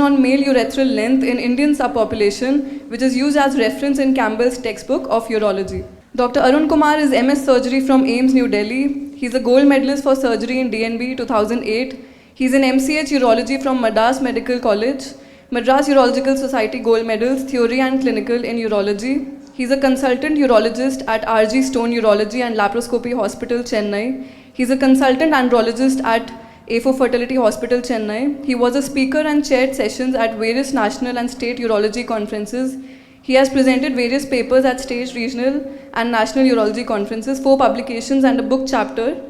on male urethral length in Indian subpopulation, which is used as reference in Campbell's textbook of urology. Dr. Arun Kumar is MS Surgery from AIIMS, New Delhi. He's a gold medalist for surgery in DNB 2008. He's in MCH Urology from Madras Medical College, Madras Urological Society Gold Medals, Theory and Clinical in Urology. He's a consultant urologist at RG Stone Urology and Laparoscopy Hospital, Chennai. He's a consultant andrologist at A4 Fertility Hospital, Chennai. He was a speaker and chaired sessions at various national and state urology conferences. He has presented various papers at state, regional and national urology conferences, 4 publications and a book chapter.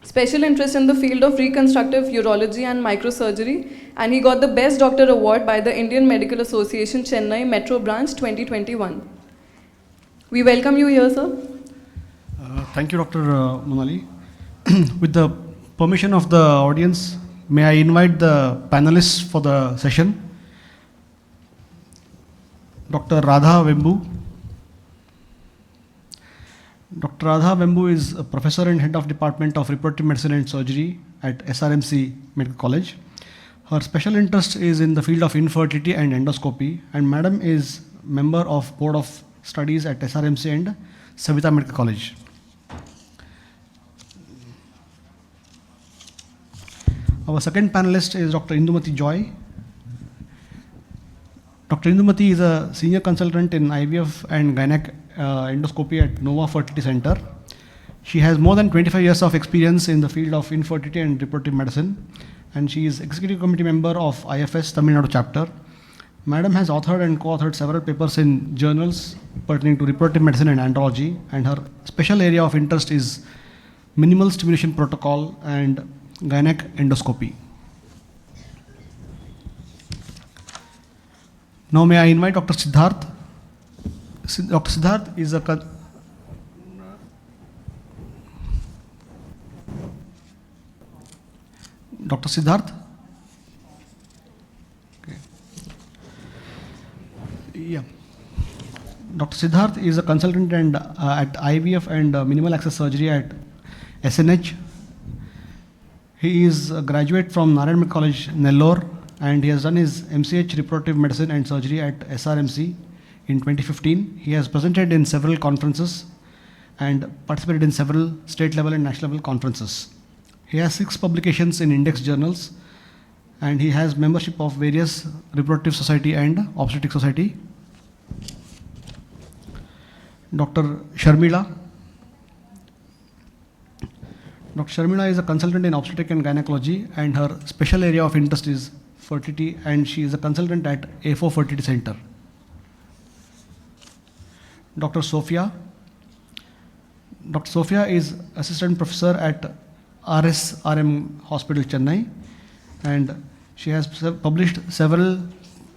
Special interest in the field of reconstructive urology and microsurgery, and he got the Best Doctor Award by the Indian Medical Association, Chennai Metro Branch 2021. We welcome you here, sir. Thank you, Dr. Monali. With the permission of the audience, may I invite the panelists for the session. Dr. Radha Vembu. Dr. Radha Vembu is a professor and head of Department of Reproductive Medicine and Surgery at SRMC Medical College. Her special interest is in the field of infertility and endoscopy, and Madam is member of Board of Studies at SRMC and Savita Medical College. Our second panelist is Dr. Indhumathy Joy. Dr. Indhumathy is a senior consultant in IVF and gynec endoscopy at Nova Fertility Center. She has more than 25 years of experience in the field of infertility and reproductive medicine, and she is executive committee member of IFS Tamil Nadu chapter. Madam has authored and co-authored several papers in journals pertaining to reproductive medicine and andrology, and her special area of interest is minimal stimulation protocol and gynec endoscopy. Now may I invite Dr. Siddhartha. Dr. Siddhartha is a Dr. Siddhartha? Okay. Yeah. Dr. Siddhartha is a consultant and at IVF and minimal access surgery at SNH. He is a graduate from Narayan Medical College, Nellore, and he has done his MCH Reproductive Medicine and Surgery at SRMC in 2015. He has presented in several conferences and participated in several state level and national level conferences. He has 6 publications in index journals, and he has membership of various reproductive society and obstetric society. Dr. Sharmila. Dr. Sharmila is a consultant in obstetric and gynecology, and her special area of interest is fertility, and she is a consultant at A4 Fertility Center. Dr. Sofia. Dr. Sofia is assistant professor at RSRM Hospital, Chennai, and she has published several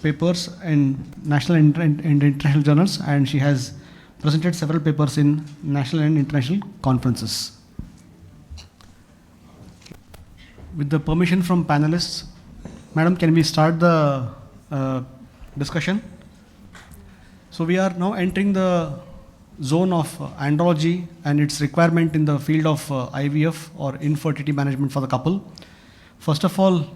papers in national and international journals, and she has presented several papers in national and international conferences. With the permission from panelists, Madam, can we start the discussion? So we are now entering the zone of andrology and its requirement in the field of IVF or infertility management for the couple. First of all,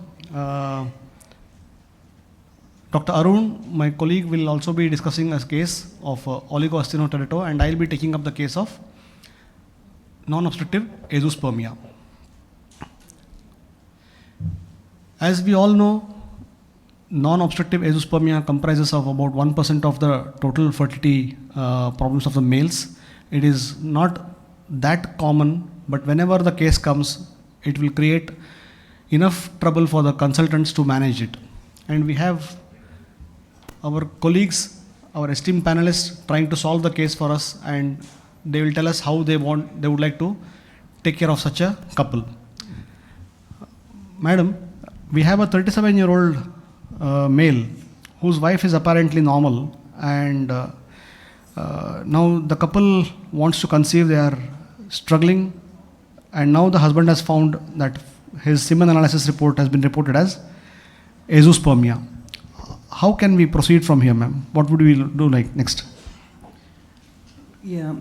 Dr. Arun, my colleague, will also be discussing a case of Oligo, Astino, Terato, and I will be taking up the case of non-obstructive Azoospermia. As we all know, non-obstructive Azoospermia comprises of about 1% of the total fertility problems of the males. It is not that common, but whenever the case comes, it will create enough trouble for the consultants to manage it. And we have our colleagues, our esteemed panelists, trying to solve the case for us, and they will tell us how they would like to take care of such a couple. Madam, we have a 37-year-old male whose wife is apparently normal, and now the couple wants to conceive. They are struggling, and now the husband has found that his semen analysis report has been reported as Azoospermia. How can we proceed from here, ma'am? What would we do next? Yeah,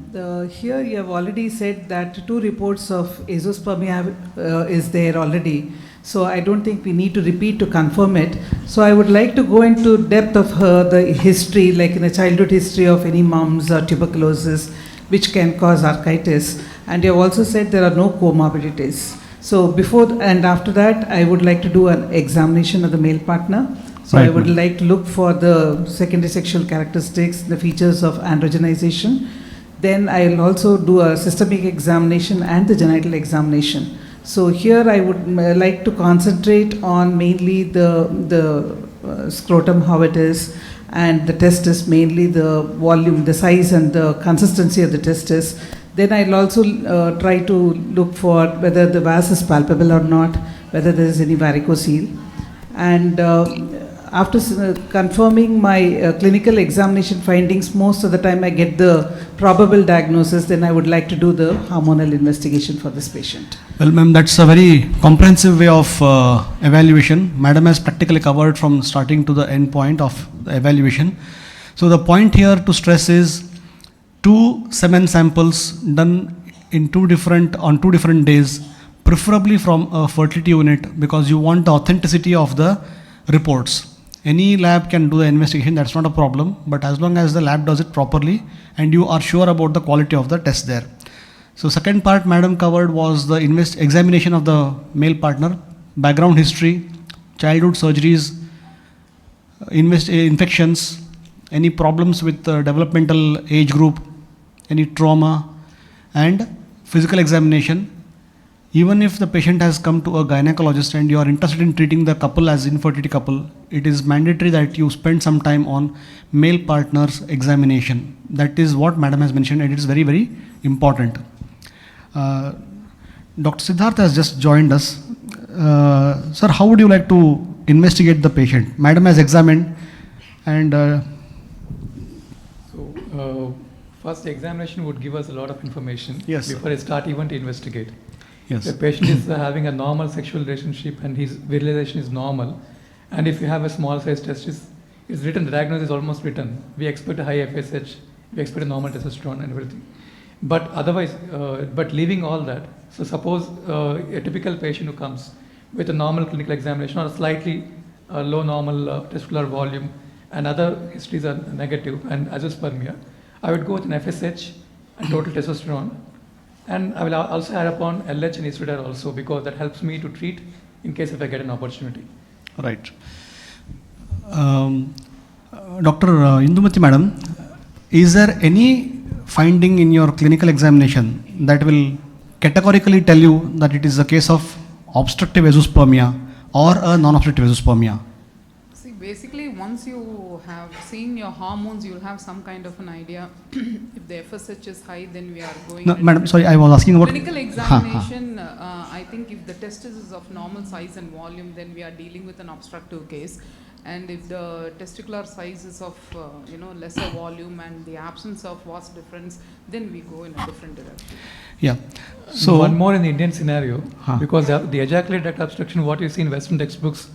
here you have already said that 2 reports of Azoospermia is there already. So I don't think we need to repeat to confirm it. So I would like to go into depth of the history, like in the childhood history of any mum's tuberculosis, which can cause arthritis. And you have also said there are no comorbidities. So before and after that, I would like to do an examination of the male partner. So Right, I would ma'am. like to look for the secondary sexual characteristics, the features of androgenization. Then I will also do a systemic examination and the genital examination. So here I would like to concentrate on mainly the scrotum, how it is, and the testis, mainly the volume, the size and the consistency of the testis. Then I'll also try to look for whether the vas is palpable or not, whether there is any varicocele. And after confirming my clinical examination findings, most of the time I get the probable diagnosis, then I would like to do the hormonal investigation for this patient. Well, ma'am, that's a very comprehensive way of evaluation. Madam has practically covered from starting to the end point of the evaluation. So the point here to stress is 2 semen samples done in on two different days, preferably from a fertility unit, because you want the authenticity of the reports. Any lab can do the investigation, that's not a problem, but as long as the lab does it properly and you are sure about the quality of the test there. So second part madam covered was the examination of the male partner, background history, childhood surgeries, infections, any problems with developmental age group, any trauma, and physical examination. Even if the patient has come to a gynecologist and you are interested in treating the couple as infertility couple, it is mandatory that you spend some time on male partner's examination. That is what madam has mentioned, and it is very, very important. Dr. Siddhartha has just joined us. Sir, how would you like to investigate the patient? Madam has examined and first the examination would give us a lot of information before I Yes. start even to investigate. Yes. The patient is having a normal sexual relationship and his virilization is normal. And if you have a small size testis, it's written, the diagnosis is almost written. We expect a high FSH, we expect a normal testosterone and everything. But otherwise, but leaving all that, so suppose a typical patient who comes with a normal clinical examination or a slightly low normal testicular volume and other histories are negative and azoospermia, I would go with an FSH and total testosterone. And I will also add upon LH and estradiol also, because that helps me to treat in case if I get an opportunity. Right. Dr. Indhumathy madam, is there any finding in your clinical examination that will categorically tell you that it is a case of obstructive azoospermia or a non-obstructive azoospermia? See, basically, once you have seen your hormones, you will have some kind of an idea. If the FSH is high, then we are going. No, madam, sorry, I was asking about clinical examination. I think if the testis is of normal size and volume, then we are dealing with an obstructive case. And if the testicular size is of lesser volume and the absence of vas difference, then we go in a different direction. Yeah. So one more in the Indian scenario, Huh. because the ejaculate duct obstruction, what you see in Western textbooks,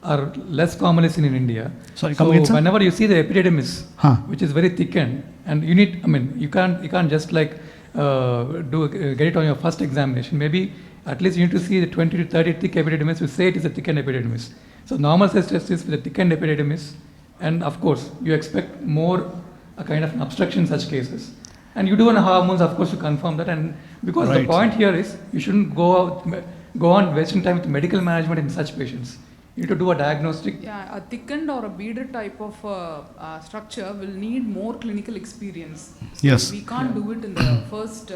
are less commonly seen in India. Sorry, so come again, sir? whenever you see the epididymis, Huh. which is very thickened, and you need, you can't just like get it on your first examination. Maybe at least you need to see the 20 to 30 thick epididymis to say it is a thickened epididymis. So normal size testis with a thickened epididymis, and of course you expect more a kind of an obstruction in such cases. And you do on hormones, of course, to confirm that. And because Right. the point here is you shouldn't go on wasting time with medical management in such patients. You need to do a diagnostic. Yeah, a thickened or a beaded type of structure will need more clinical experience. So Yes. we can't do it in the first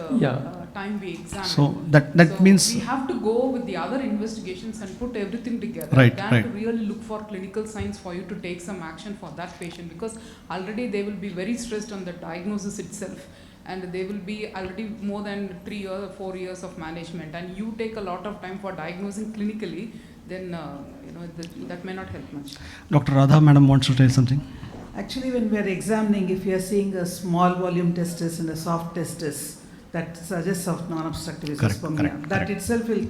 time we examine. So that So means we have to go with the other investigations and put everything together. Right, Than right. to really look for clinical signs for you to take some action for that patient, because already they will be very stressed on the diagnosis itself. And they will be already more than 3 or 4 years of management, and you take a lot of time for diagnosing clinically, then that may not help much. Dr. Radha madam wants to tell something. Actually, when we are examining, if we are seeing a small volume testis and a soft testis, that suggests of non-obstructive Correct, azoospermia. correct, That correct. itself will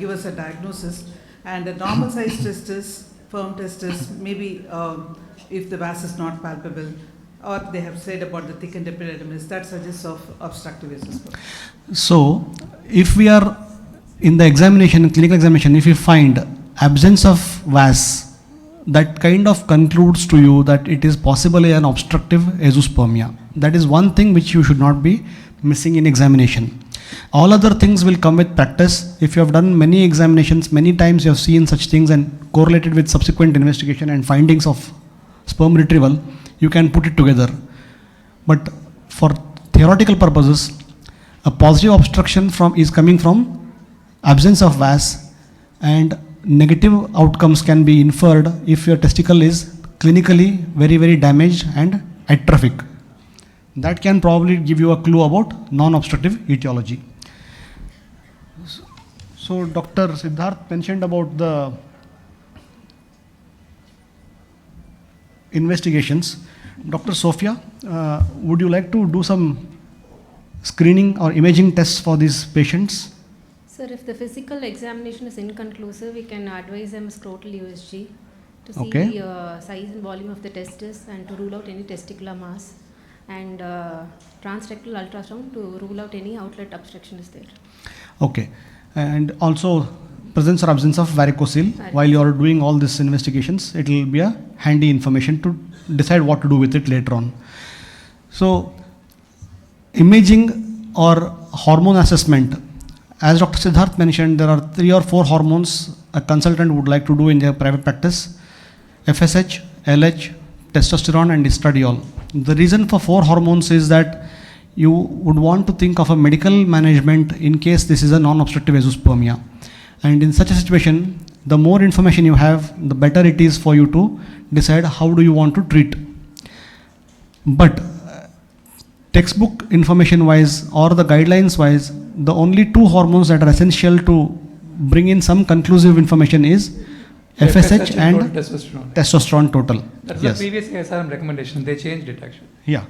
give us a diagnosis. And a normal size testis, firm testis, maybe if the vas is not palpable, or they have said about the thickened epididymis, that suggests of obstructive azoospermia. So if we are in the examination, clinical examination, if we find absence of VAS, that kind of concludes to you that it is possibly an obstructive azoospermia. That is one thing which you should not be missing in examination. All other things will come with practice. If you have done many examinations, many times you have seen such things and correlated with subsequent investigation and findings of sperm retrieval, you can put it together. But for theoretical purposes, a positive obstruction is coming from absence of VAS, and negative outcomes can be inferred if your testicle is clinically very, very damaged and atrophic. That can probably give you a clue about non-obstructive etiology. So Dr. Siddharth mentioned about the investigations. Dr. Sofia, would you like to do some screening or imaging tests for these patients? Sir, if the physical examination is inconclusive, we can advise them scrotal USG to see the size and volume of the testis and to rule out any testicular mass, and transrectal ultrasound to rule out any outlet obstruction is there. Okay. And also presence or absence of varicocele. While you are doing all these investigations, it will be a handy information to decide what to do with it later on. So imaging or hormone assessment. As Dr. Siddharth mentioned, there are 3 or 4 hormones a consultant would like to do in their private practice: FSH, LH, testosterone and estradiol. The reason for 4 hormones is that you would want to think of a medical management in case this is a non-obstructive azoospermia. And in such a situation, the more information you have, the better it is for you to decide how do you want to treat. But textbook information wise or the guidelines wise, the only 2 hormones that are essential to bring in some conclusive information is FSH and testosterone total. That's the previous ASRM recommendation. They changed it actually. Yeah.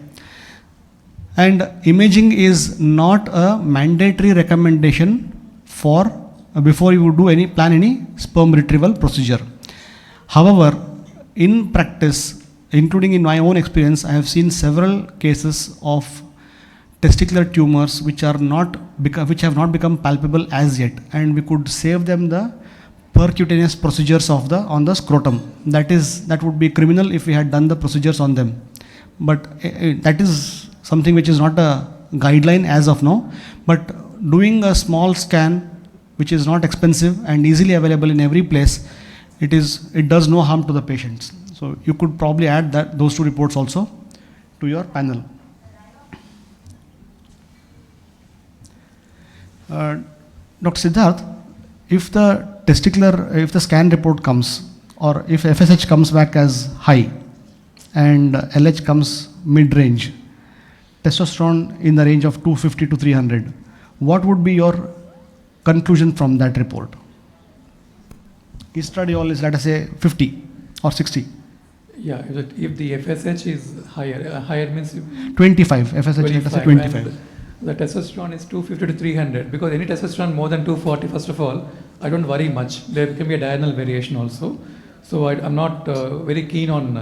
And imaging is not a mandatory recommendation for before you do plan any sperm retrieval procedure. However, in practice, including in my own experience, I have seen several cases of testicular tumors which have not become palpable as yet, and we could save them the percutaneous procedures on the scrotum. That would be criminal if we had done the procedures on them. But that is something which is not a guideline as of now. But doing a small scan, which is not expensive and easily available in every place, it does no harm to the patients. So you could probably add those 2 reports also to your panel. Dr. Siddharth, if the scan report comes, or if FSH comes back as high and LH comes mid-range, testosterone in the range of 250 to 300, what would be your conclusion from that report? Estradiol is, let us say, 50 or 60. Yeah, if the FSH is higher means 25, FSH 25, let us say 25. The testosterone is 250 to 300, because any testosterone more than 240, first of all, I don't worry much. There can be a diurnal variation also. So I'm not very keen on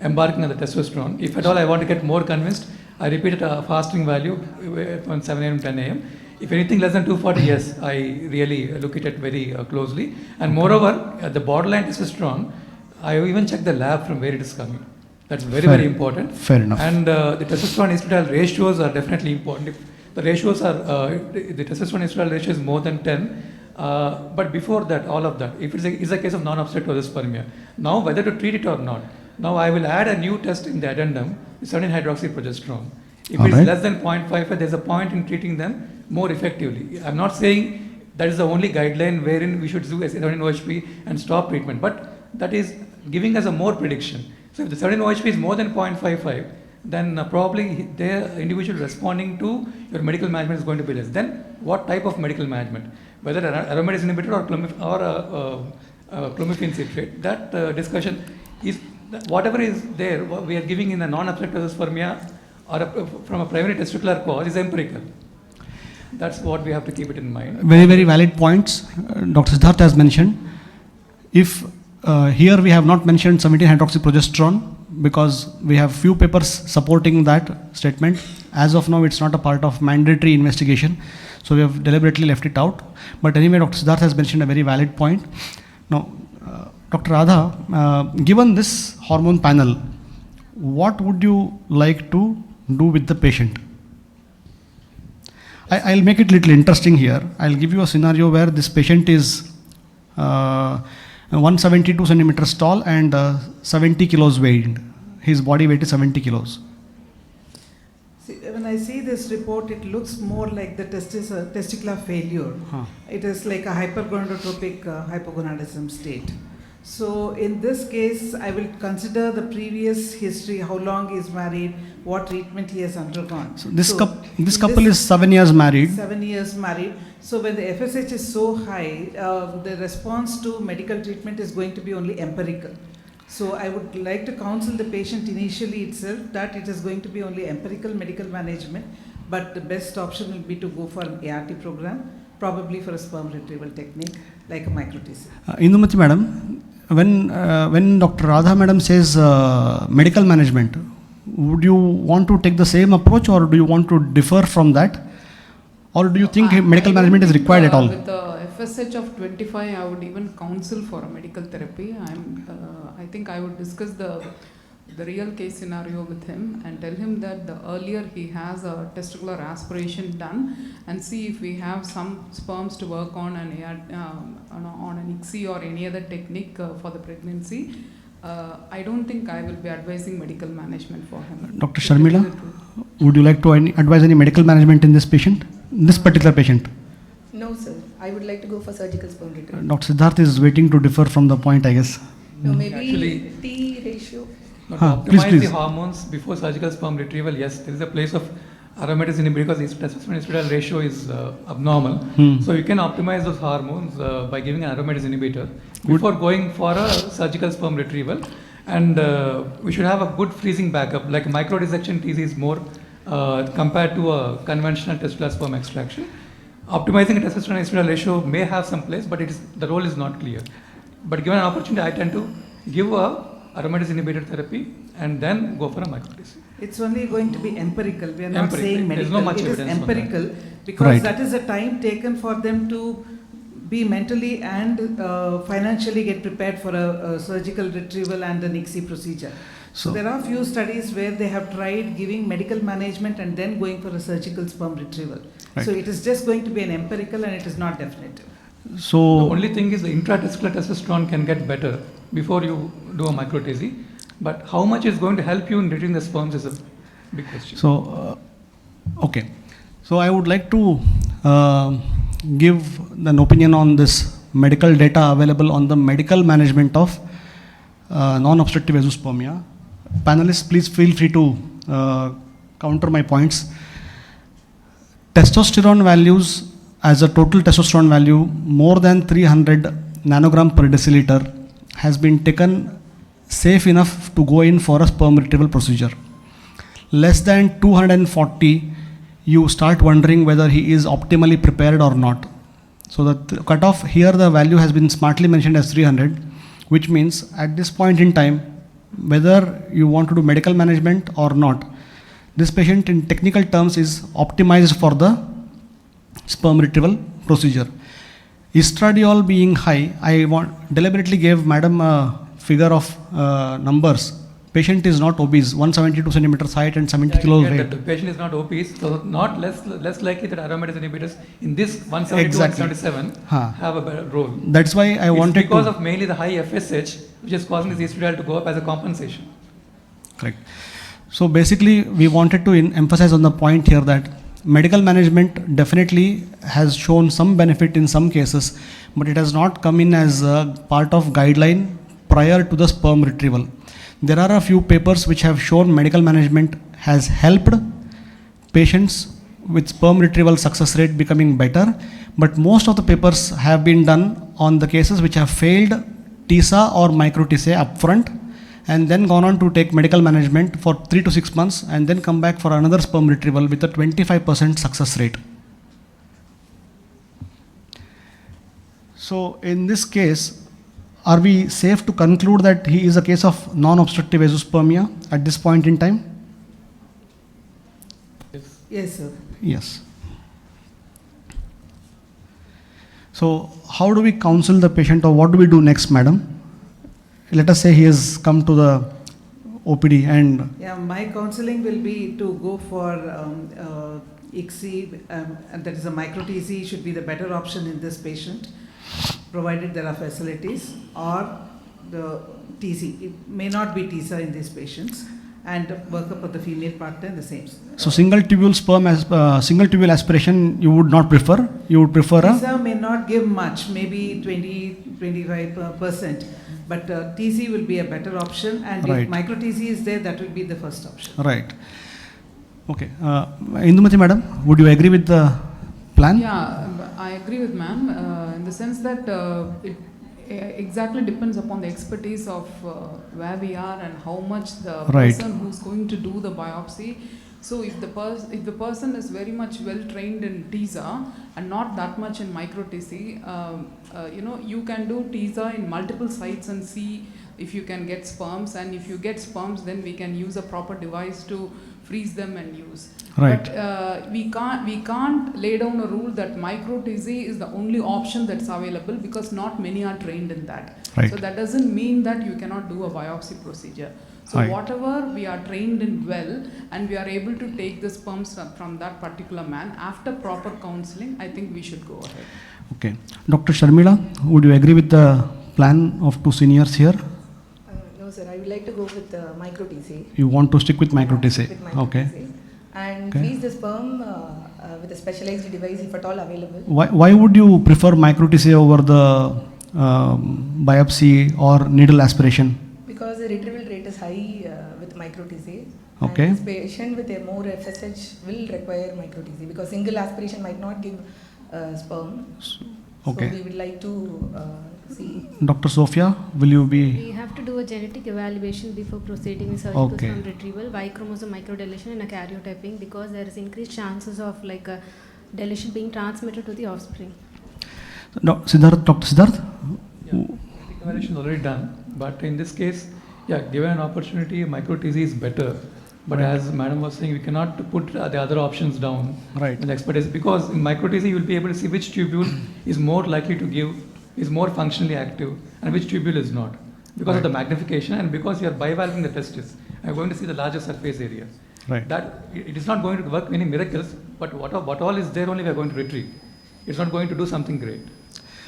embarking on the testosterone. If at all I want to get more convinced, I repeat at a fasting value from 7 a.m. 10 a.m. If anything less than 240, yes, I really look at it very closely. And moreover, at the borderline testosterone, I even check the lab from where it is coming. That's very important. Fair enough. And the testosterone estradiol ratios are definitely important. If the ratios are, the testosterone estradiol ratio is more than 10, but before that, all of that, if it's a case of non-obstructive azoospermia, now whether to treat it or not, now I will add a new test in the addendum, 17-hydroxyprogesterone. If it's less than 0.55, there's a point in treating them more effectively. I'm not saying that is the only guideline wherein we should do a 17-OHP and stop treatment, but that is giving us a more prediction. So if the 17-OHP is more than 0.55, then probably the individual responding to your medical management is going to be less. Then what type of medical management? Whether aromatase inhibitor or clomiphene citrate, that discussion is, whatever is there, we are giving in a non-obstructive azoospermia or from a primary testicular cause is empirical. That's what we have to keep it in mind. Very, very valid points Dr. Siddharth has mentioned. If here we have not mentioned 17-hydroxyprogesterone because we have few papers supporting that statement. As of now, it's not a part of mandatory investigation, so we have deliberately left it out. But anyway, Dr. Siddharth has mentioned a very valid point. Now, Dr. Radha, given this hormone panel, what would you like to do with the patient? I'll make it a little interesting here. I'll give you a scenario where this patient is 172 centimeters tall and 70 kilos weighed. His body weight is 70 kilos. See, when I see this report, it looks more like the testicular failure. It is like a hypergonadotropic hypogonadism state. So in this case, I will consider the previous history, how long he is married, what treatment he has undergone. So this couple is 7 years married. 7 years married. So when the FSH is so high, the response to medical treatment is going to be only empirical. So I would like to counsel the patient initially itself that it is going to be only empirical medical management, but the best option will be to go for an ART program, probably for a sperm retrieval technique like a micro-TC. Indhumathy madam, when Dr. Radha madam says medical management, would you want to take the same approach or do you want to differ from that? Or do you think medical management is required at all? With the FSH of 25, I would even counsel for a medical therapy. I think I would discuss the real case scenario with him and tell him that the earlier he has a testicular aspiration done and see if we have some sperms to work on an ICSI or any other technique for the pregnancy. I don't think I will be advising medical management for him. Dr. Sharmila, would you like to advise any medical management in this patient, this particular patient? No, sir. I would like to go for surgical sperm retrieval. Dr. Siddharth is waiting to differ from the point, I guess. No, maybe Actually, T ratio. To optimize the hormones before surgical sperm retrieval, yes, there is a place of aromatase inhibitor because the testosterone estradiol ratio is abnormal. So you can optimize those hormones by giving an aromatase inhibitor before going for a surgical sperm retrieval. And we should have a good freezing backup, like microdissection TC is more compared to a conventional testicular sperm extraction. Optimizing a testosterone estradiol ratio may have some place, but the role is not clear. But given an opportunity, I tend to give a aromatase inhibitor therapy and then go for a micro-TC. It's only going to be empirical. We are not saying medical. No much it is evidence empirical because that is the time taken for them to be mentally and financially get prepared for a surgical retrieval and an ICSI procedure. So there are few studies where they have tried giving medical management and then going for a surgical sperm retrieval. Right. So it is just going to be an empirical and it is not definitive. So the only thing is the intratesticular testosterone can get better before you do a micro-TC. But how much is going to help you in retrieving the sperms is a big question. So, okay. So I would like to give an opinion on this medical data available on the medical management of non-obstructive azoospermia. Panelists, please feel free to counter my points. Testosterone values as a total testosterone value more than 300 nanogram per deciliter has been taken safe enough to go in for a sperm retrieval procedure. Less than 240, you start wondering whether he is optimally prepared or not. So the cutoff here, the value has been smartly mentioned as 300, which means at this point in time, whether you want to do medical management or not, this patient in technical terms is optimized for the sperm retrieval procedure. Estradiol being high, I deliberately gave madam a figure of numbers. Patient is not obese, 172 centimeters height and 70 kilos weight. The patient is not obese, so not less likely that aromatase inhibitors in this 172 and 77 have a better role. That's why I wanted to. Because of mainly the high FSH, which is causing this estradiol to go up as a compensation. Correct. So basically, we wanted to emphasize on the point here that medical management definitely has shown some benefit in some cases, but it has not come in as a part of guideline prior to the sperm retrieval. There are a few papers which have shown medical management has helped patients with sperm retrieval success rate becoming better, but most of the papers have been done on the cases which have failed TISA or micro-TISA upfront and then gone on to take medical management for 3 to 6 months and then come back for another sperm retrieval with a 25% success rate. So in this case, are we safe to conclude that he is a case of non-obstructive azoospermia at this point in time? Yes, sir. Yes. So how do we counsel the patient, or what do we do next, madam? Let us say he has come to the OPD and... Yeah, my counseling will be to go for ICSI, and that is a micro TC should be the better option in this patient, provided there are facilities, or the TC. It may not be TISA in these patients, and work up of the female partner in the same. So single tubule sperm, single tubule aspiration you would not prefer? You would prefer a... TISA may not give much, maybe 20-25%, but TC will be a better option, and Right. if micro TC is there, that will be the first option. Right. Okay. Indhumathy madam, would you agree with the plan? Yeah, I agree with ma'am in the sense that it exactly depends upon the expertise of where we are and how much the Right. person who's going to do the biopsy. So if the person is very much well trained in TISA and not that much in micro TC, you can do TISA in multiple sites and see if you can get sperms, and if you get sperms, then we can use a proper device to freeze them and use. Right. But we can't lay down a rule that micro TC is the only option that's available, because not many are trained in that. Right. So that doesn't mean that you cannot do a biopsy procedure. So Right. whatever we are trained in well, and we are able to take the sperms from that particular man after proper counseling, I think we should go ahead. Okay. Dr. Sharmila, would you agree with the plan of two seniors here? No, sir. I would like to go with micro TC. You want to stick with micro TC? With micro Okay. TC. And Okay. freeze the sperm with a specialized device if at all available. Why would you prefer micro TC over the biopsy or needle aspiration? Because the retrieval rate is high with micro TC. Okay. And this patient with a more FSH will require micro TC, because single aspiration might not give sperm. Okay. So we would like to see. Dr. Sofia, will you be... We have to do a genetic evaluation before proceeding with surgical Okay. sperm retrieval, Y chromosome microdeletion and a karyotyping, because there is increased chances of like a deletion being transmitted to the offspring. Dr. Siddharth? Yeah, evaluation is already done, but in this case, yeah, given an opportunity, micro TC is better. But Right. as madam was saying, we cannot put the other options down. Right. The expertise, because in micro TC you will be able to see which tubule is more likely to give, is more functionally active, and which tubule is not, because of the magnification and because you are bivalving the testis. You are going to see the larger surface area. Right. That it is not going to work any miracles, but what all is there only we are going to retrieve. It's not going to do something great.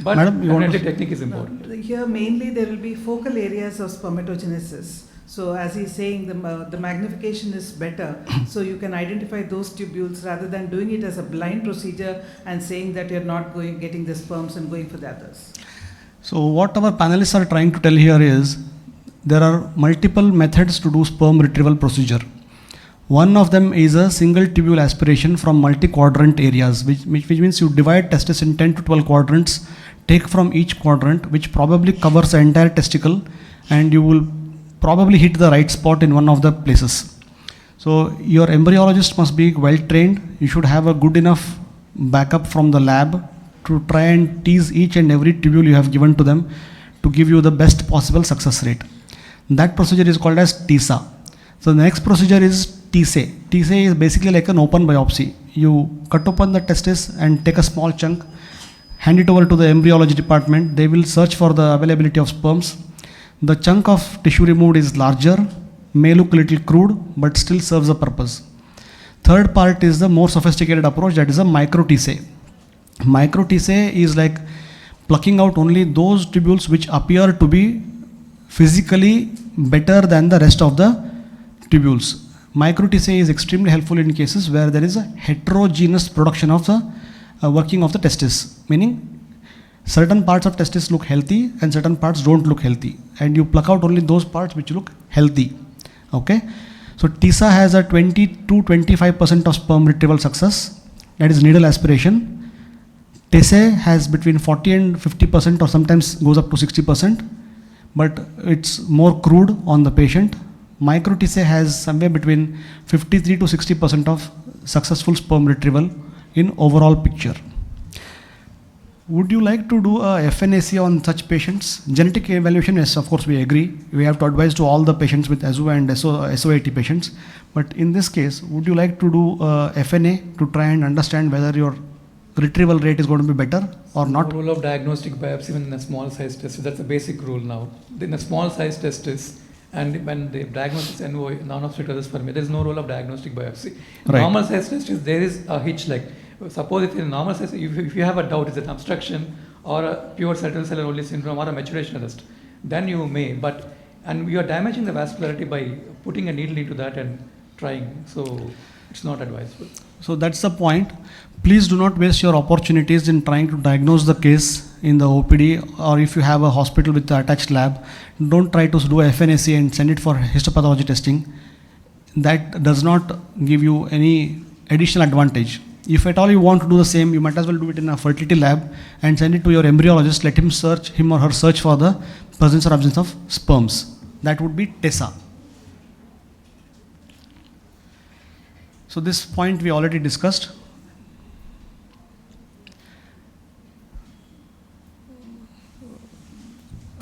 But Madam, you want definitely to- technique is important. Here mainly there will be focal areas of spermatogenesis. So as he's saying, the magnification is better. So you can identify those tubules rather than doing it as a blind procedure and saying that you're not getting the sperms and going for the others. So what our panelists are trying to tell here is there are multiple methods to do sperm retrieval procedure. One of them is a single tubule aspiration from multi-quadrant areas, which means you divide testis in 10 to 12 quadrants, take from each quadrant, which probably covers the entire testicle, and you will probably hit the right spot in one of the places. So your embryologist must be well trained. You should have a good enough backup from the lab to try and tease each and every tubule you have given to them to give you the best possible success rate. That procedure is called as TISA. So the next procedure is TISE. TISE is basically like an open biopsy. You cut open the testis and take a small chunk, hand it over to the embryology department. They will search for the availability of sperms. The chunk of tissue removed is larger, may look a little crude, but still serves a purpose. Third part is the more sophisticated approach, that is a micro TISE. Micro TISE is like plucking out only those tubules which appear to be physically better than the rest of the tubules. Micro TISE is extremely helpful in cases where there is a heterogeneous production of the working of the testis, meaning certain parts of testis look healthy and certain parts don't look healthy, and you pluck out only those parts which look healthy. Okay, so TISA has a 20 to 25% of sperm retrieval success, that is needle aspiration. TISE has between 40 and 50%, or sometimes goes up to 60%, but it's more crude on the patient. Micro TISE has somewhere between 53 to 60% of successful sperm retrieval in overall picture. Would you like to do a FNAC on such patients? Genetic evaluation, yes, of course we agree. We have to advise to all the patients with AZO and SOAT patients. But in this case, would you like to do a FNA to try and understand whether your retrieval rate is going to be better or not? The rule of diagnostic biopsy even in a small size test, that's a basic rule now. In a small size test is, and when the diagnosis NO, non-obstructive azoospermia, there is no role of diagnostic biopsy. Right. Normal size test is, there is a hitch, like suppose if in a normal size, if you have a doubt, is it obstruction or a pure cellular only syndrome or a maturation arrest, then you may, but, and you are damaging the vascularity by putting a needle into that and trying, so it's not advisable. So that's the point. Please do not waste your opportunities in trying to diagnose the case in the OPD, or if you have a hospital with the attached lab, don't try to do a FNAC and send it for histopathology testing. That does not give you any additional advantage. If at all you want to do the same, you might as well do it in a fertility lab and send it to your embryologist, let him or her search for the presence or absence of sperms. That would be TESA. So this point we already discussed.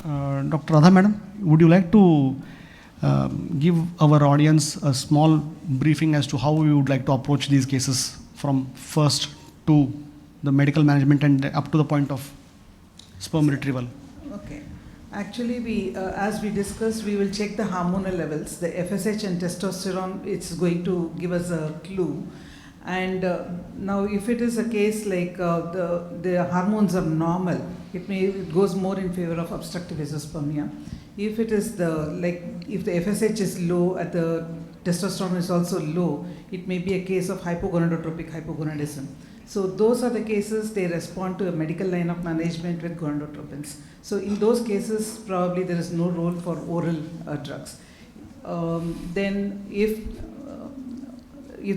Dr. Radha madam, would you like to give our audience a small briefing as to how we would like to approach these cases from first to the medical management and up to the point of sperm retrieval? Okay. Actually, we, as we discussed, we will check the hormonal levels. The FSH and testosterone, it's going to give us a clue. And now, if it is a case like the hormones are normal, it goes more in favor of obstructive azoospermia. If it is if the FSH is low and the testosterone is also low, it may be a case of hypogonadotropic hypogonadism. So those are the cases they respond to a medical line of management with gonadotropins. So in those cases, probably there is no role for oral drugs. Then if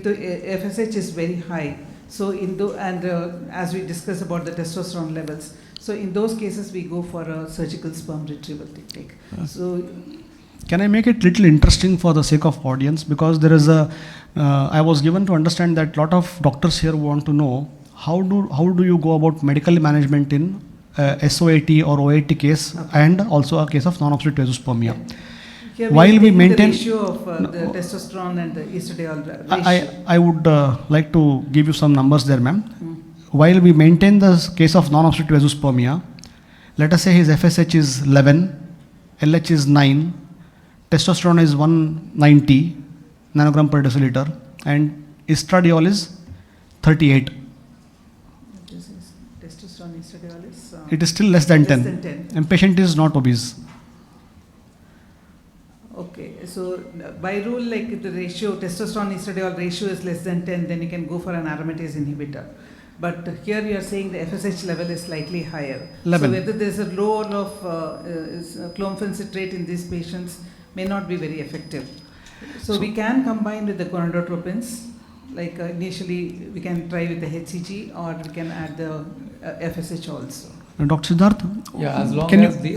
the FSH is very high, so as we discussed about the testosterone levels, so in those cases we go for a surgical sperm retrieval technique. So can I make it little interesting for the sake of audience? Because there is I was given to understand that a lot of doctors here want to know how do you go about medical management in SOAT or OAT case, okay, and also a case of non-obstructive azoospermia. Here While we maintain the ratio of the testosterone and the estradiol ratio. I would like to give you some numbers there, ma'am. While we maintain the case of non-obstructive azoospermia, let us say his FSH is 11, LH is 9, testosterone is 190 nanogram per deciliter, and estradiol is 38. Testosterone estradiol is it is still less than 10. Than 10. And patient is not obese. Okay, so by rule, like if the ratio, testosterone estradiol ratio is less than 10, then you can go for an aromatase inhibitor. But here you are saying the FSH level is slightly higher. 11. So whether there is a low role of clomiphene citrate in these patients may not be very effective. So we can combine with the gonadotropins. Like initially we can try with the HCG, or we can add the FSH also. Dr. Siddharth, yeah, as long can as you,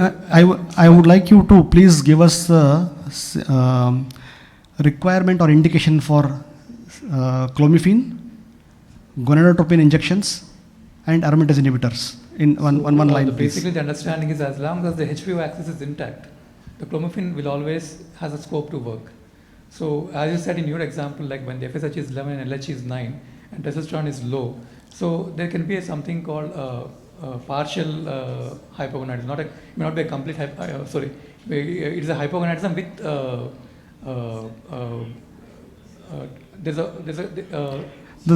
I would like you to please give us requirement or indication for clomiphene, gonadotropin injections, and aromatase inhibitors in one line, please. Basically, the understanding is as long as the HPO axis is intact, the clomiphene will always has a scope to work. So as you said in your example, like when the FSH is 11 and LH is 9 and testosterone is low, so there can be something called partial hypogonadism. It may not be a complete it is a hypogonadism with there's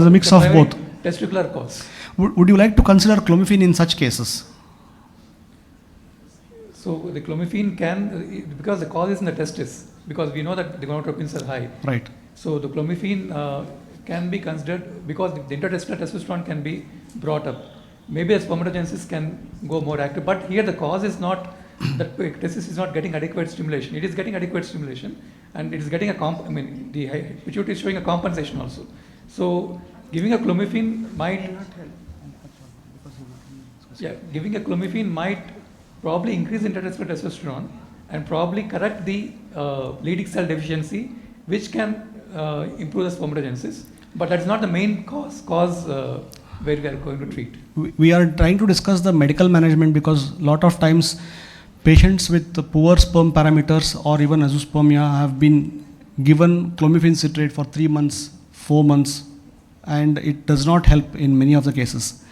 a mix of both. Testicular cause. Would you like to consider clomiphene in such cases? So the clomiphene can, because the cause is in the testis, because we know that the gonadotropins are high. Right. So the clomiphene can be considered because the intertesticular testosterone can be brought up. Maybe a spermatogenesis can go more active, but here the cause is not that testis is not getting adequate stimulation. It is getting adequate stimulation, and it is getting the pituitary is showing a compensation also. So giving a clomiphene might probably increase intertesticular testosterone and probably correct the Leydig cell deficiency, which can improve the spermatogenesis. But that is not the main cause where we are going to treat. We are trying to discuss the medical management because a lot of times patients with poor sperm parameters or even azoospermia have been given clomiphene citrate for 3 months, 4 months, and it does not help in many of the cases.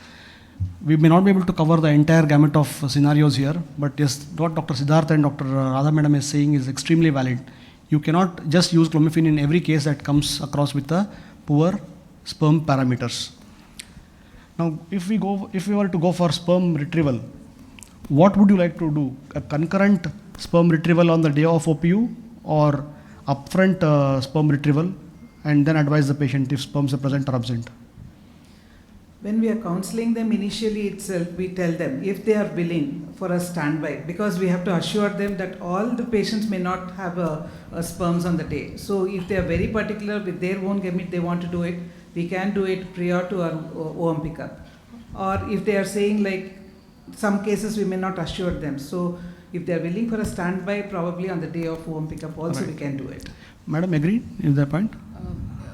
We may not be able to cover the entire gamut of scenarios here, but yes, what Dr. Siddhartha and Dr. Radha Madam is saying is extremely valid. You cannot just use clomiphene in every case that comes across with the poor sperm parameters. Now, if we were to go for sperm retrieval, what would you like to do? A concurrent sperm retrieval on the day of OPU, or upfront sperm retrieval and then advise the patient if sperms are present or absent? When we are counseling them initially itself, we tell them if they are willing for a standby, because we have to assure them that all the patients may not have a sperms on the day. So if they are very particular with their own gamete, they want to do it, we can do it prior to our OM pickup. Or if they are saying, like, some cases we may not assure them. So if they are willing for a standby, probably on the day of OM pickup also we can do it. Madam, agree with that point?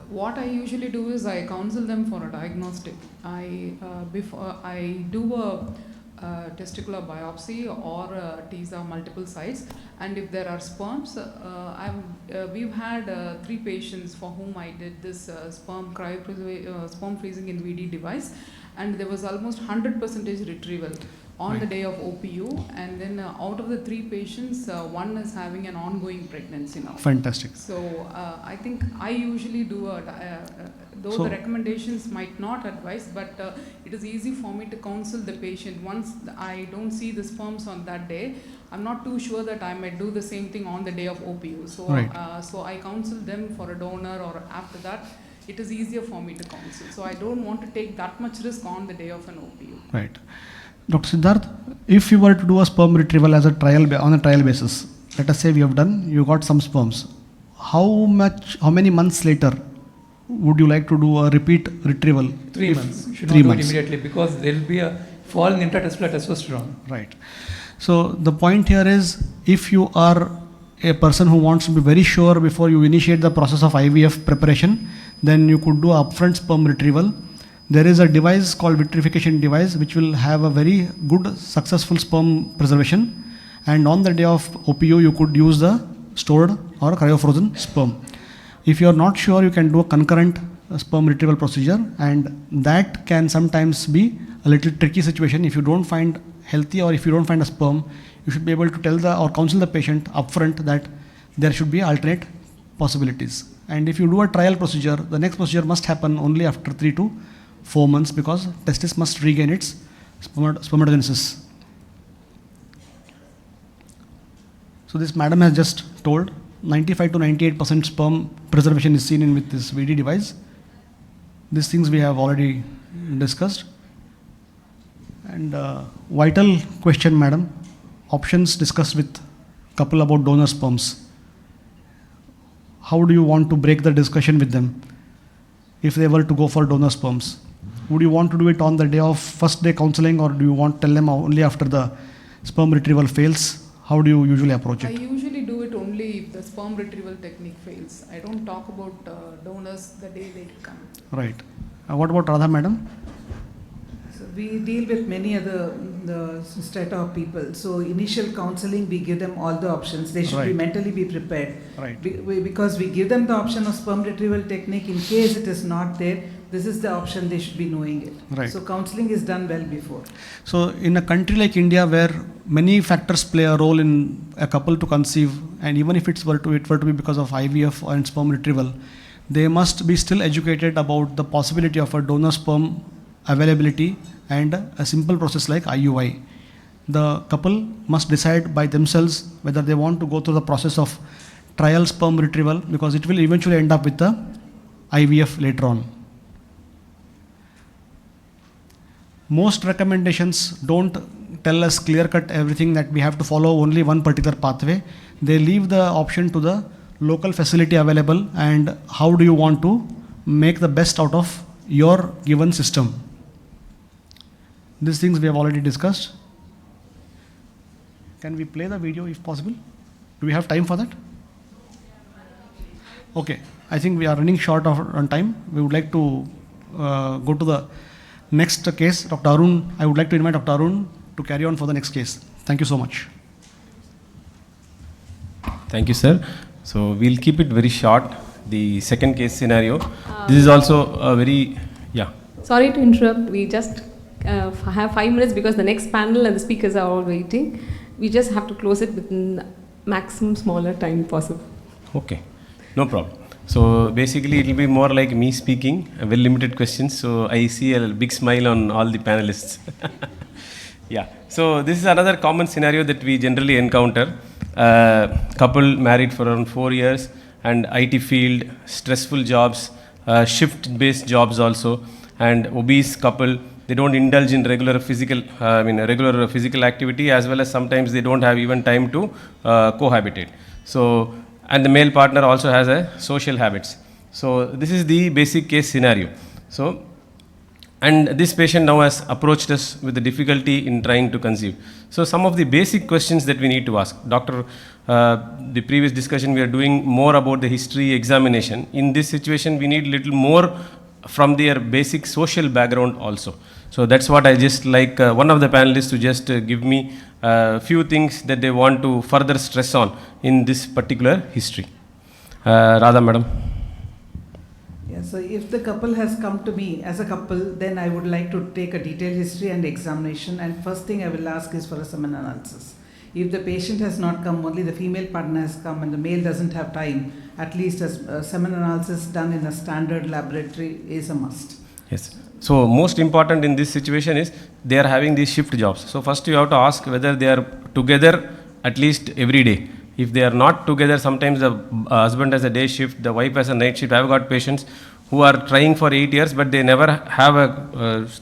What I usually do is I counsel them for a diagnostic. Before I do a testicular biopsy or tease out multiple sites, and if there are sperms, we've had 3 patients for whom I did this sperm freezing in VD device, and there was almost 100% retrieval on the day of OPU, and then out of the 3 patients, 1 is having an ongoing pregnancy now. Fantastic. So I think I usually do though the recommendations might not advise, but it is easy for me to counsel the patient. Once I don't see the sperms on that day, I'm not too sure that I might do the same thing on the day of OPU. So, so I counsel them for a donor, or after that, it is easier for me to counsel. So I don't want to take that much risk on the day of an OPU. Right. Dr. Siddharth, if you were to do a sperm retrieval as a trial on a trial basis, let us say you got some sperms. How many months later would you like to do a repeat retrieval? 3 months. You should 3 not months. do it immediately, because there will be a fall in intratesticular testosterone. Right. So the point here is, if you are a person who wants to be very sure before you initiate the process of IVF preparation, then you could do upfront sperm retrieval. There is a device called vitrification device which will have a very good successful sperm preservation, and on the day of OPU you could use the stored or cryofrozen sperm. If you are not sure, you can do a concurrent sperm retrieval procedure, and that can sometimes be a little tricky situation. If you don't find healthy, or if you don't find a sperm, you should be able to tell or counsel the patient upfront that there should be alternate possibilities. And if you do a trial procedure, the next procedure must happen only after 3 to 4 months, because testis must regain its spermatogenesis. So this madam has just told 95 to 98% sperm preservation is seen with this VD device. These things we have already discussed. And vital question, madam, options discussed with couple about donor sperms. How do you want to break the discussion with them if they were to go for donor sperms? Would you want to do it on the day of first day counseling, or do you want to tell them only after the sperm retrieval fails? How do you usually approach it? I usually do it only if the sperm retrieval technique fails. I don't talk about donors the day they come. Right. What about Radha madam? So we deal with many other strata of people. So initial counseling, we give them all the options. They should be mentally be prepared. Right. Because we give them the option of sperm retrieval technique in case it is not there. This is the option, they should be knowing it. Right. So counseling is done well before. So in a country like India, where many factors play a role in a couple to conceive, and even if it were to be because of IVF and sperm retrieval, they must be still educated about the possibility of a donor sperm availability and a simple process like IUI. The couple must decide by themselves whether they want to go through the process of trial sperm retrieval, because it will eventually end up with the IVF later on. Most recommendations don't tell us clear-cut everything that we have to follow only one particular pathway. They leave the option to the local facility available and how do you want to make the best out of your given system. These things we have already discussed. Can we play the video if possible? Do we have time for that? Okay, I think we are running short on time. We would like to go to the next case. Dr. Arun, I would like to invite Dr. Arun to carry on for the next case. Thank you so much. Thank you, sir. So we'll keep it very short. The second case scenario. This is also a very, Sorry to interrupt. We just have 5 minutes because the next panel and the speakers are all waiting. We just have to close it within maximum smaller time possible. Okay, no problem. So basically it will be more like me speaking, very limited questions. So I see a big smile on all the panelists. Yeah, so this is another common scenario that we generally encounter. Couple married for around 4 years and IT field, stressful jobs, shift-based jobs also, and obese couple. They don't indulge in regular physical activity, as well as sometimes they don't have even time to cohabitate. So, and the male partner also has a social habits. So this is the basic case scenario. So, and this patient now has approached us with the difficulty in trying to conceive. So some of the basic questions that we need to ask. Doctor, the previous discussion we are doing more about the history examination. In this situation, we need little more from their basic social background also. So that's what I just like one of the panelists to just give me a few things that they want to further stress on in this particular history. Radha madam. Yeah, so if the couple has come to me as a couple, then I would like to take a detailed history and examination, and first thing I will ask is for a semen analysis. If the patient has not come, only the female partner has come and the male doesn't have time, at least a semen analysis done in a standard laboratory is a must. Yes. So most important in this situation is they are having these shift jobs. So first you have to ask whether they are together at least every day. If they are not together, sometimes the husband has a day shift, the wife has a night shift. I have got patients who are trying for 8 years, but they never have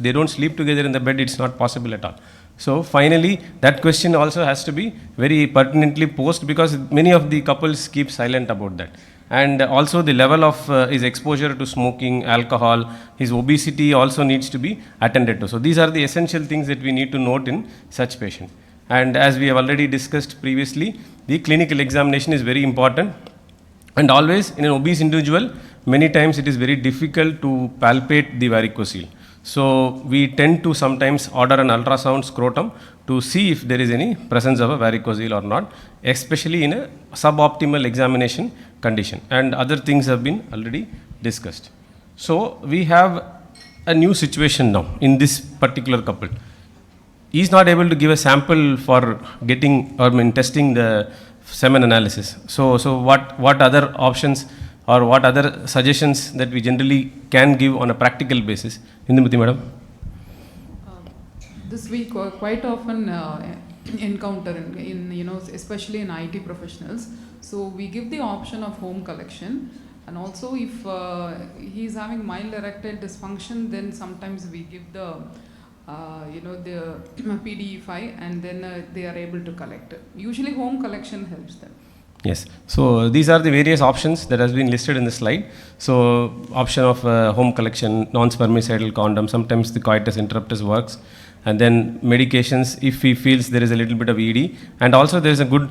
they don't sleep together in the bed. It's not possible at all. So finally, that question also has to be very pertinently posed, because many of the couples keep silent about that. And also the level of his exposure to smoking, alcohol, his obesity also needs to be attended to. So these are the essential things that we need to note in such patient. And as we have already discussed previously, the clinical examination is very important. And always in an obese individual, many times it is very difficult to palpate the varicocele. So we tend to sometimes order an ultrasound scrotum to see if there is any presence of a varicocele or not, especially in a suboptimal examination condition. And other things have been already discussed. So we have a new situation now in this particular couple. He is not able to give a sample for getting testing the semen analysis. So what other options or what other suggestions that we generally can give on a practical basis? Indhumathy madam. This we quite often encounter in especially in IT professionals. So we give the option of home collection, and also if he is having mild erectile dysfunction, then sometimes we give the the PDE5, and then they are able to collect. Usually home collection helps them. Yes. So these are the various options that has been listed in the slide. So option of home collection, non-spermicidal condom, sometimes the coitus interruptus works. And then medications if he feels there is a little bit of ED. And also there is a good,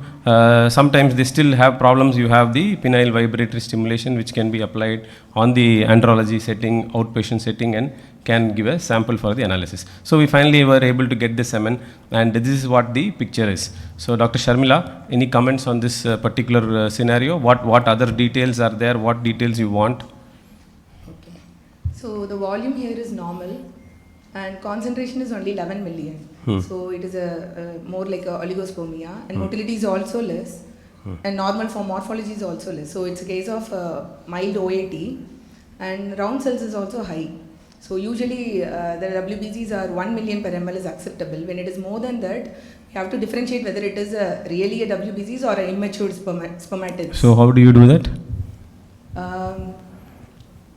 sometimes they still have problems. You have the penile vibratory stimulation, which can be applied on the andrology setting, outpatient setting, and can give a sample for the analysis. So we finally were able to get the semen, and this is what the picture is. So Dr. Sharmila, any comments on this particular scenario? What other details are there? What details you want? Okay. So the volume here is normal, and concentration is only 11 million. So it is a more like a oligospermia, and motility is also less, and normal for morphology is also less. So it's a case of mild OAT, and round cells is also high. So usually the WBCs are 1 million per ml is acceptable. When it is more than that, you have to differentiate whether it is really a WBCs or an immature spermatids. So how do you do that?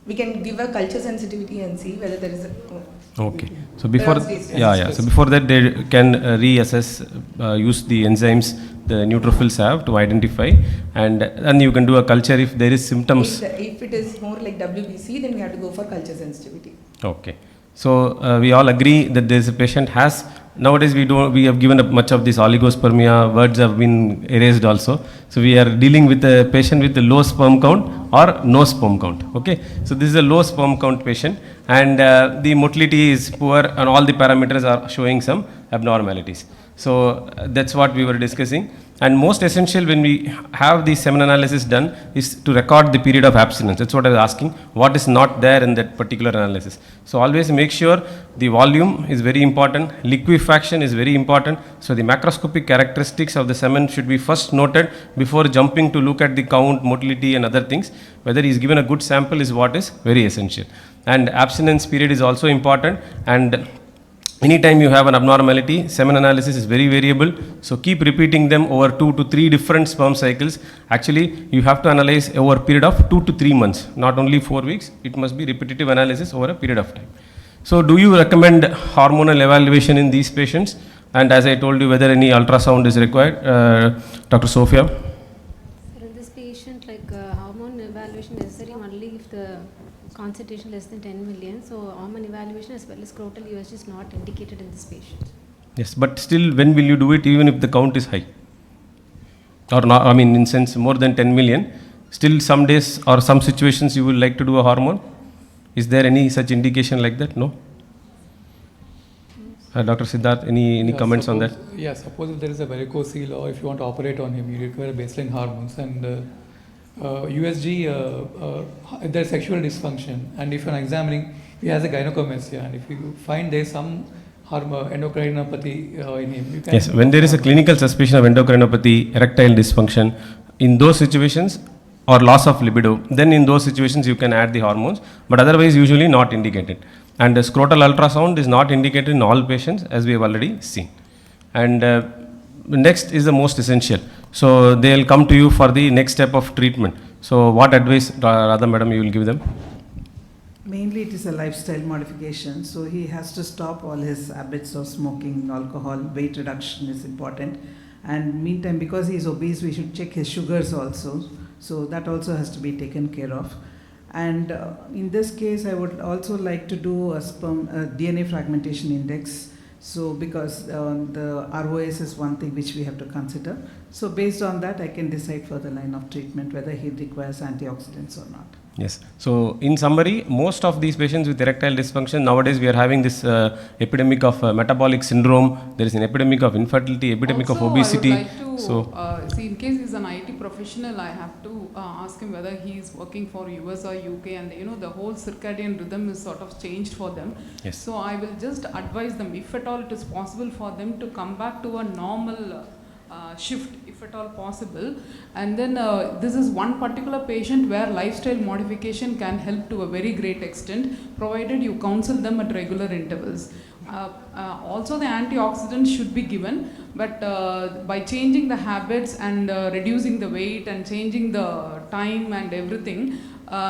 We can give a culture sensitivity and see whether there is a... Okay. So before, So before that, they can reassess, use the enzymes the neutrophils have to identify, and then you can do a culture if there is symptoms. If it is more like WBC, then we have to go for culture sensitivity. Okay. So we all agree that there is a patient has, nowadays we have given up much of this oligospermia, words have been erased also. So we are dealing with a patient with a low sperm count or no sperm count. Okay. So this is a low sperm count patient, and the motility is poor and all the parameters are showing some abnormalities. So that's what we were discussing. And most essential when we have the semen analysis done is to record the period of abstinence. That's what I was asking. What is not there in that particular analysis? So always make sure the volume is very important. Liquefaction is very important. So the macroscopic characteristics of the semen should be first noted before jumping to look at the count, motility and other things. Whether he is given a good sample is what is very essential. And abstinence period is also important. And anytime you have an abnormality, semen analysis is very variable. So keep repeating them over 2 to 3 different sperm cycles. Actually, you have to analyze over a period of 2 to 3 months, not only 4 weeks. It must be repetitive analysis over a period of time. So do you recommend hormonal evaluation in these patients? And as I told you, whether any ultrasound is required, Dr. Sofia? For this patient, like hormone evaluation necessary only if the concentration less than 10 million. So hormone evaluation as well as scrotal USG is not indicated in this patient. Yes, but still, when will you do it, even if the count is high? Or not, I mean, in sense, more than 10 million, still some days or some situations you will like to do a hormone? Is there any such indication like that? No? Dr. Siddharth, any comments on that? Yeah, suppose if there is a varicocele or if you want to operate on him, you require baseline hormones and USG, if there is sexual dysfunction and if you are examining, he has a gynecomastia and if you find there is some endocrinopathy in him, you can... Yes, when there is a clinical suspicion of endocrinopathy, erectile dysfunction, in those situations, or loss of libido, then in those situations you can add the hormones, but otherwise usually not indicated. And the scrotal ultrasound is not indicated in all patients, as we have already seen. And next is the most essential. So they will come to you for the next step of treatment. So what advice, Radha madam, you will give them? Mainly it is a lifestyle modification. So he has to stop all his habits of smoking, alcohol, weight reduction is important. And meantime, because he is obese, we should check his sugars also. So that also has to be taken care of. And in this case, I would also like to do a DNA fragmentation index. So because the ROS is one thing which we have to consider. So based on that, I can decide for the line of treatment whether he requires antioxidants or not. Yes. So in summary, most of these patients with erectile dysfunction, nowadays we are having this epidemic of metabolic syndrome. There is an epidemic of infertility, epidemic also, of obesity. I would like to, see, in case he's an IT professional, I have to ask him whether he is working for US or UK, and the whole circadian rhythm is sort of changed for them. Yes. So I will just advise them, if at all it is possible for them to come back to a normal shift, if at all possible. And then this is one particular patient where lifestyle modification can help to a very great extent, provided you counsel them at regular intervals. Also the antioxidants should be given, but by changing the habits and reducing the weight and changing the time and everything,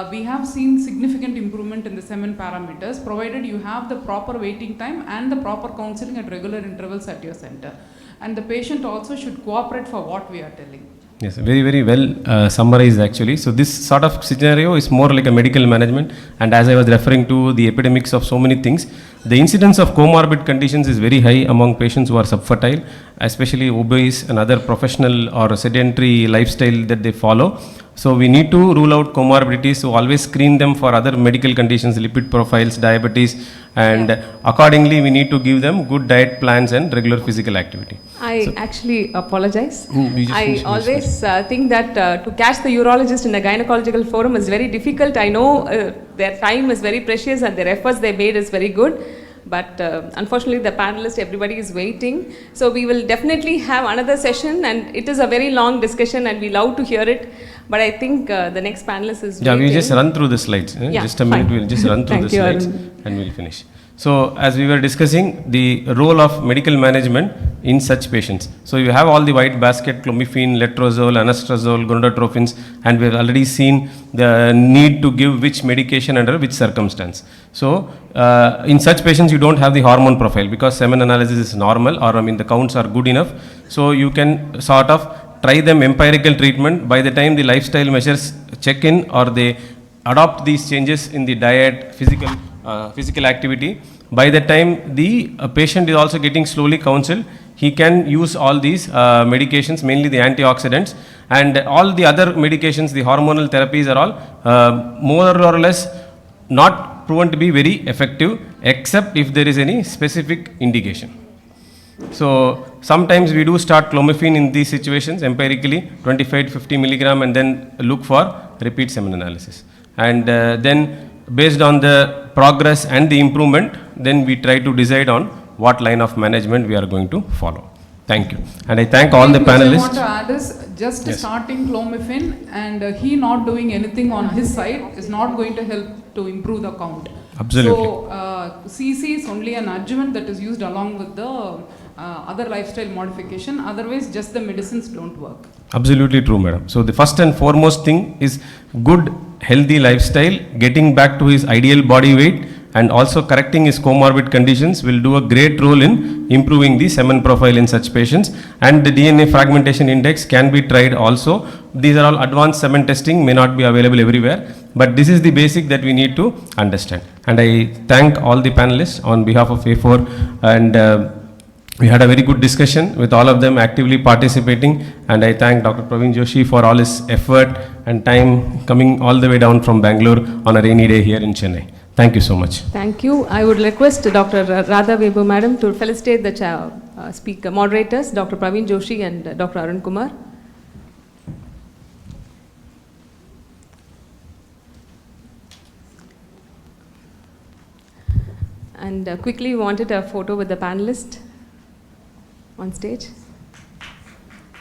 we have seen significant improvement in the semen parameters, provided you have the proper waiting time and the proper counseling at regular intervals at your center. And the patient also should cooperate for what we are telling. Yes, very, very well summarized actually. So this sort of scenario is more like a medical management, and as I was referring to the epidemics of so many things, the incidence of comorbid conditions is very high among patients who are subfertile, especially obese and other professional or sedentary lifestyle that they follow. So we need to rule out comorbidities, so always screen them for other medical conditions, lipid profiles, diabetes, and accordingly we need to give them good diet plans and regular physical activity. I actually apologize. I always think that to catch the urologist in a gynecological forum is very difficult. I know their time is very precious and their efforts they made is very good. But unfortunately the panelist, everybody is waiting. So we will definitely have another session, and it is a very long discussion and we love to hear it. But I think the next panelist is waiting. We just run through the slides. Yeah, just a minute, we'll just run through the slides and we'll finish. So as we were discussing, the role of medical management in such patients. So you have all the white basket, clomiphene, letrozole, anastrozole, gonadotropins, and we have already seen the need to give which medication under which circumstance. So in such patients you don't have the hormone profile because semen analysis is normal, or the counts are good enough. So you can sort of try them empirical treatment. By the time the lifestyle measures check in or they adopt these changes in the diet, physical activity, by the time the patient is also getting slowly counseled, he can use all these medications, mainly the antioxidants, and all the other medications, the hormonal therapies are all more or less not proven to be very effective, except if there is any specific indication. So sometimes we do start clomiphene in these situations empirically, 25 to 50 milligram, and then look for repeat semen analysis. And then based on the progress and the improvement, then we try to decide on what line of management we are going to follow. Thank you. And I thank all the panelists. What I want to add is just starting clomiphene and he not doing anything on his side is not going to help to improve the count. Absolutely. So CC is only an adjuvant that is used along with the other lifestyle modification. Otherwise, just the medicines don't work. Absolutely true, madam. So the first and foremost thing is good, healthy lifestyle, getting back to his ideal body weight, and also correcting his comorbid conditions will do a great role in improving the semen profile in such patients. And the DNA fragmentation index can be tried also. These are all advanced semen testing, may not be available everywhere, but this is the basic that we need to understand. And I thank all the panelists on behalf of A4, and we had a very good discussion with all of them actively participating, and I thank Dr. Praveen Joshi for all his effort and time coming all the way down from Bangalore on a rainy day here in Chennai. Thank you so much. Thank you. I would request Dr. Radha Vembu madam to felicitate the moderators, Dr. Praveen Joshi and Dr. Arun Kumar. And quickly we wanted a photo with the panelist on stage.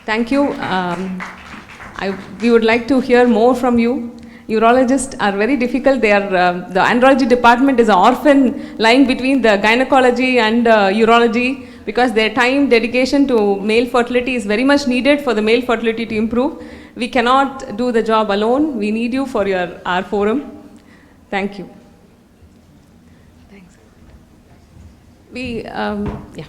Thank you. We would like to hear more from you. Urologists are very difficult. They are the andrology department is an orphan lying between the gynecology and urology, because their time dedication to male fertility is very much needed for the male fertility to improve. We cannot do the job alone. We need you for our forum. Thank you. Thanks. Yeah.